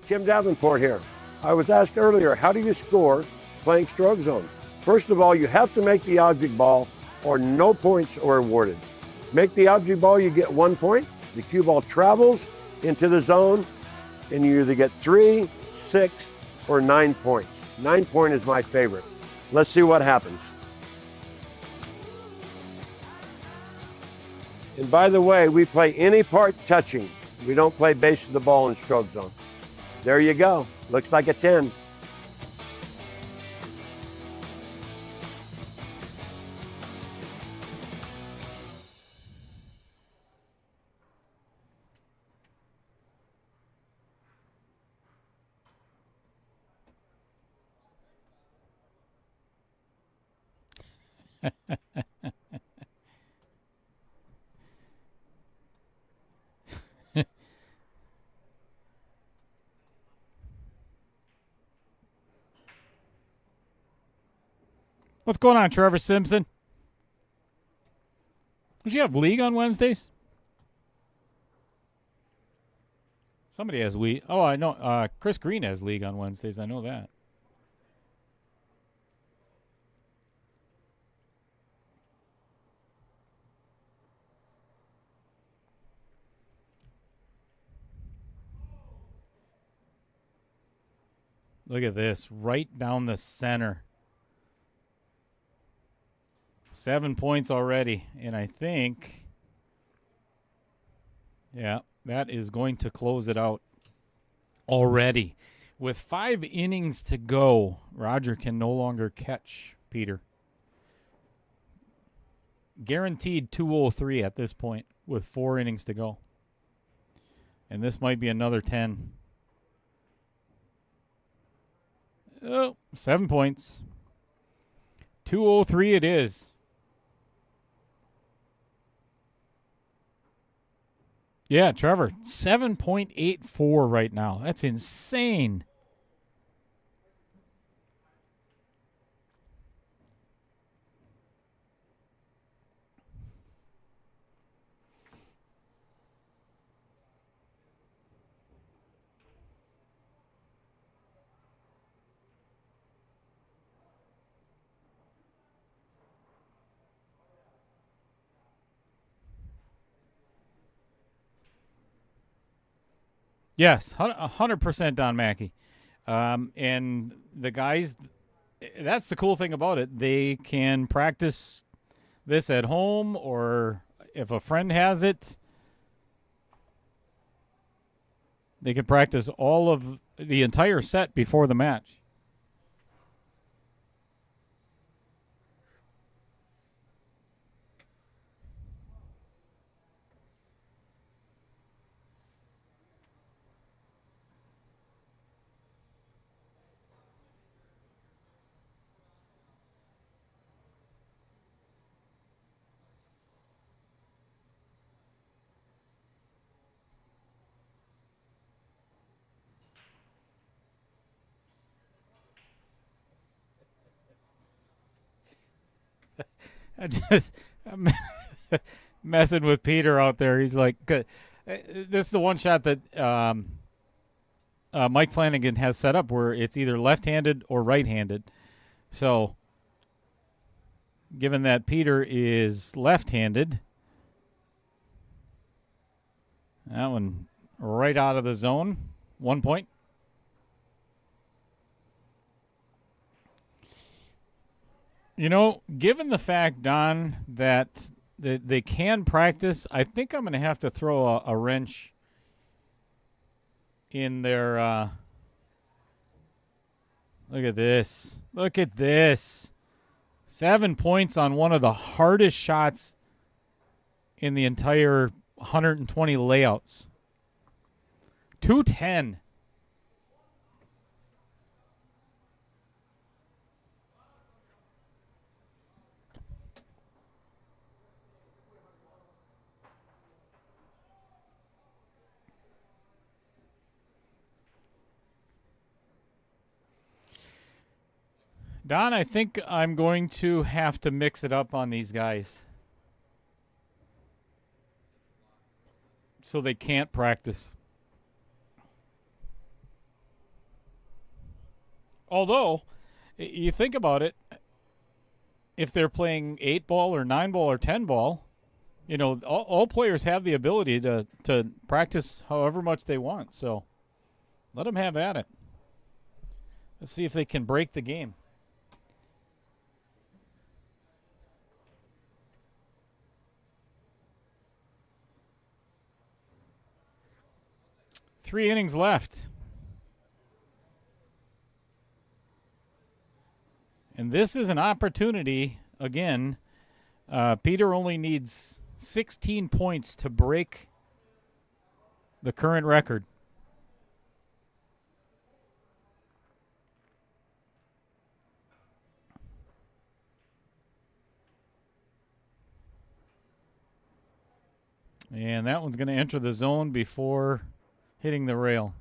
Kim Davenport here. I was asked earlier, how do you score playing stroke zone? First of all, you have to make the object ball or no points are awarded. Make the object ball, you get 1 point. The cue ball travels into the zone and you either get 3, 6, or 9 points. 9 point is my favorite. Let's see what happens. And by the way, we play any part touching. We don't play base of the ball in stroke zone. There you go. Looks like a 10. What's going on, Trevor Simpson? Did you have league on Wednesdays? Somebody has league. Oh, I know. Chris Green has league on Wednesdays. I know that. Look at this. Right down the center. 7 points already. And I think, yeah, that is going to close it out already. With 5 innings to go, Rodger can no longer catch Peter. Guaranteed 203 at this point with 4 innings to go. And this might be another 10. Oh, 7 points. 203 it is. Yeah, Trevor, 7.84 right now. That's insane. Yes, 100% Don Mackey. And the guys, that's the cool thing about it. They can practice this at home, or if a friend has it, they can practice all of the entire set before the match. I'm messing with Peter out there. He's like, this is the one shot that Mike Flanagan has set up where it's either left-handed or right-handed. So, given that Peter is left-handed, that one right out of the zone, 1 point. You know, given the fact, Don, that they can practice, I think I'm going to have to throw a wrench in their look at this. Look at this. 7 points on one of the hardest shots in the entire 120 layouts. 210. Don, I think I'm going to have to mix it up on these guys so they can't practice. Although, you think about it, if they're playing 8-ball or 9-ball or 10-ball, you know, all players have the ability to practice however much they want. So let them have at it. Let's see if they can break the game. Three innings left. And this is an opportunity, again. Peter only needs 16 points to break the current record. And that one's going to enter the zone before hitting the rail.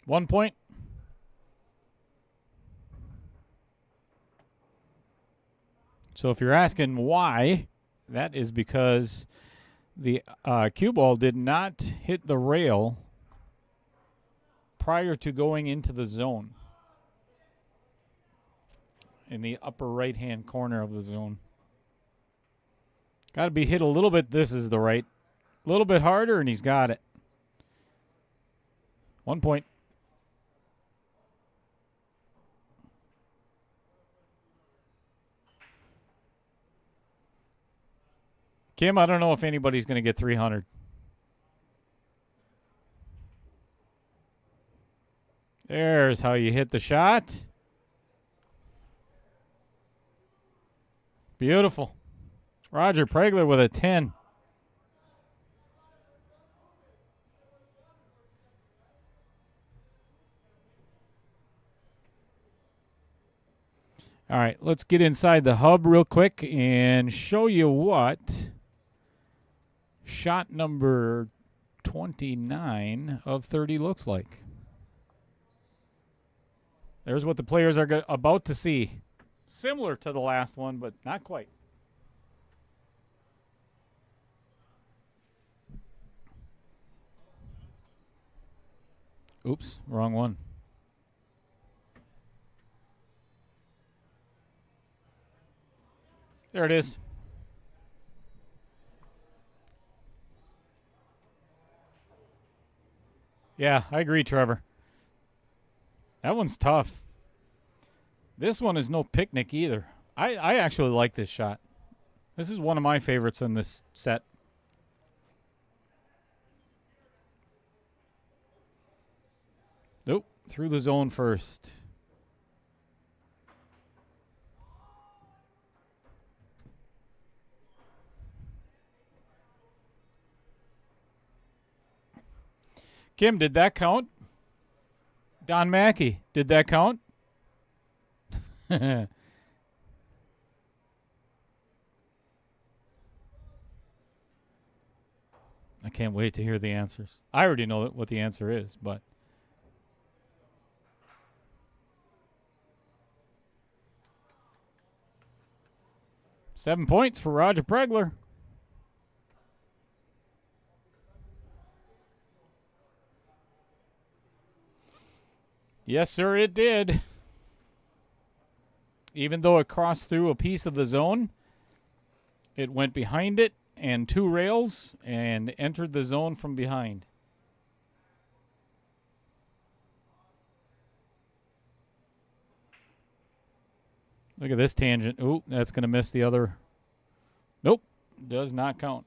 One point. So if you're asking why, that is because the cue ball did not hit the rail prior to going into the zone in the upper right-hand corner of the zone. Got to be hit a little bit. This is the right. A little bit harder, and he's got it. 1 point. Kim, I don't know if anybody's going to get 300. There's how you hit the shot. Beautiful. Rodger Pregler with a 10. All right, let's get inside the hub real quick and show you what shot number 29 of 30 looks like. There's what the players are about to see. Similar to the last one, but not quite. Oops, wrong one. There it is. Yeah, I agree, Trevor. That one's tough. This one is no picnic either. I actually like this shot. This is one of my favorites in this set. Nope, through the zone first. Kim, did that count? Don Mackey, did that count? I can't wait to hear the answers. I already know what the answer is, but. $7 points for Rodger Pregler. Yes, sir, it did. Even though it crossed through a piece of the zone, it went behind it and 2 rails and entered the zone from behind. Look at this tangent. Ooh, that's going to miss the other. Nope, does not count.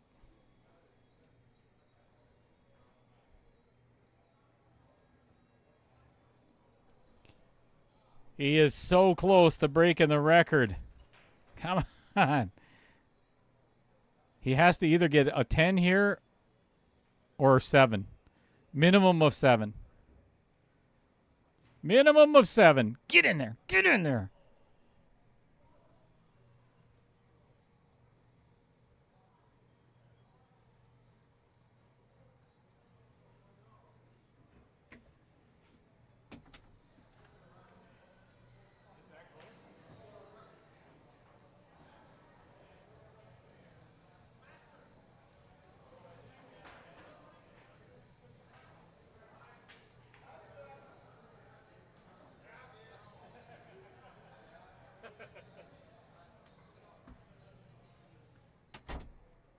He is so close to breaking the record. Come on. He has to either get a 10 here or 7. Minimum of 7. Minimum of 7. Get in there. Get in there.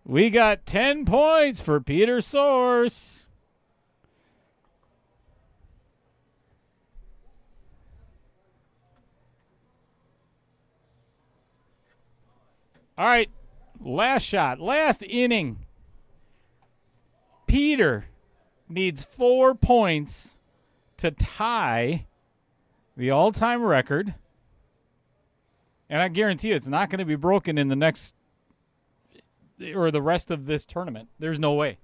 We got 10 points for Peter Sorce. All right, last shot, last inning. Peter needs 4 points to tie the all-time record. And I guarantee you it's not going to be broken in the next or the rest of this tournament. There's no way.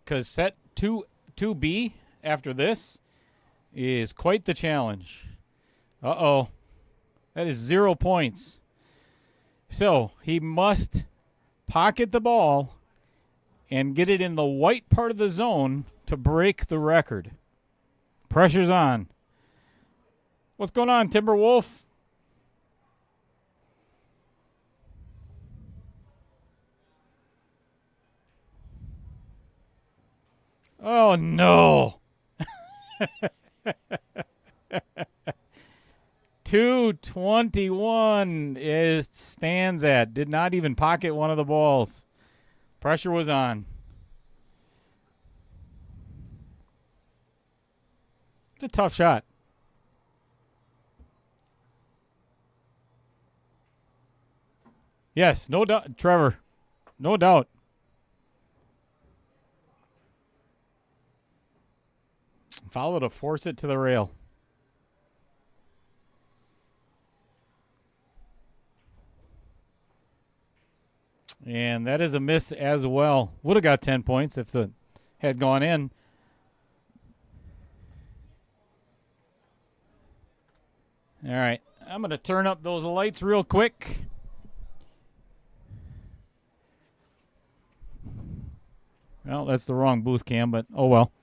Because set 2B after this is quite the challenge. Uh-oh. That is 0 points. So he must pocket the ball and get it in the white part of the zone to break the record. Pressure's on. What's going on, Timberwolf? Oh, no. 221 it stands at. Did not even pocket one of the balls. Pressure was on. It's a tough shot. Yes, no doubt, Trevor. No doubt. Follow to force it to the rail. And that is a miss as well. Would have got 10 points if the had gone in. All right. I'm going to turn up those lights real quick. Well, that's the wrong booth cam, but oh well.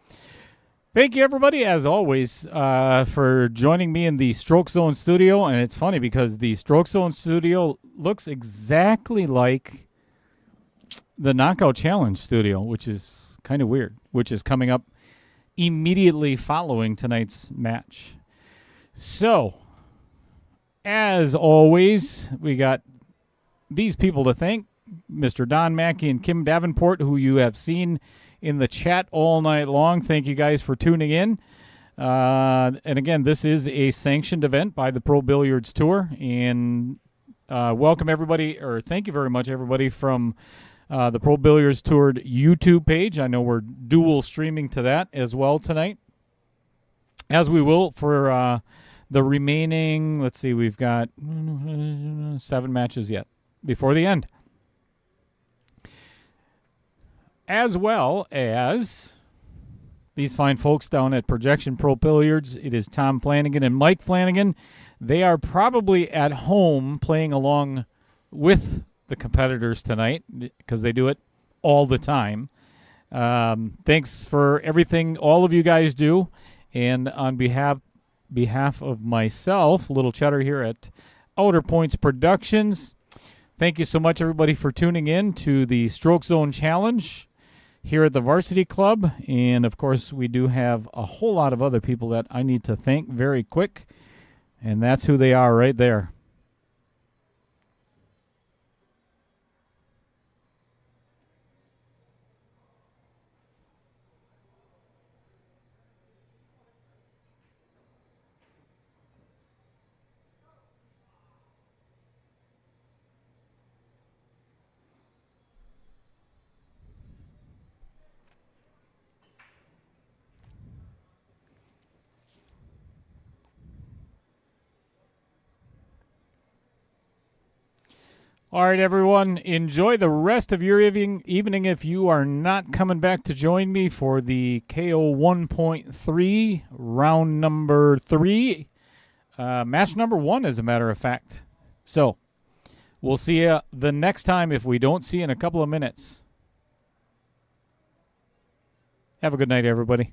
Thank you, everybody, as always, for joining me in the Stroke Zone studio. And it's funny because the Stroke Zone studio looks exactly like the Knockout Challenge studio, which is kind of weird, which is coming up immediately following tonight's match. So, as always, we got these people to thank, Mr. Don Mackey and Kim Davenport, who you have seen in the chat all night long. Thank you guys for tuning in. And again, this is a sanctioned event by the Pro Billiards Tour. And welcome everybody, or thank you very much, everybody, from the Pro Billiards Tour YouTube page. I know we're dual streaming to that as well tonight, as we will for the remaining, let's see, we've got 7 matches yet before the end. As well as these fine folks down at Projection Pro Billiards. It is Tom Flanagan and Mike Flanagan. They are probably at home playing along with the competitors tonight because they do it all the time. Thanks for everything all of you guys do. And on behalf of myself, Little Cheddar here at Outer Points Productions, thank you so much, everybody, for tuning in to the Stroke Zone Challenge here at the Varsity Club. And, of course, we do have a whole lot of other people that I need to thank very quick, and that's who they are right there. All right, everyone, enjoy the rest of your evening if you are not coming back to join me for the KO 1.3, round number 3, match number 1, as a matter of fact. So, we'll see you the next time if we don't see you in a couple of minutes. Have a good night, everybody.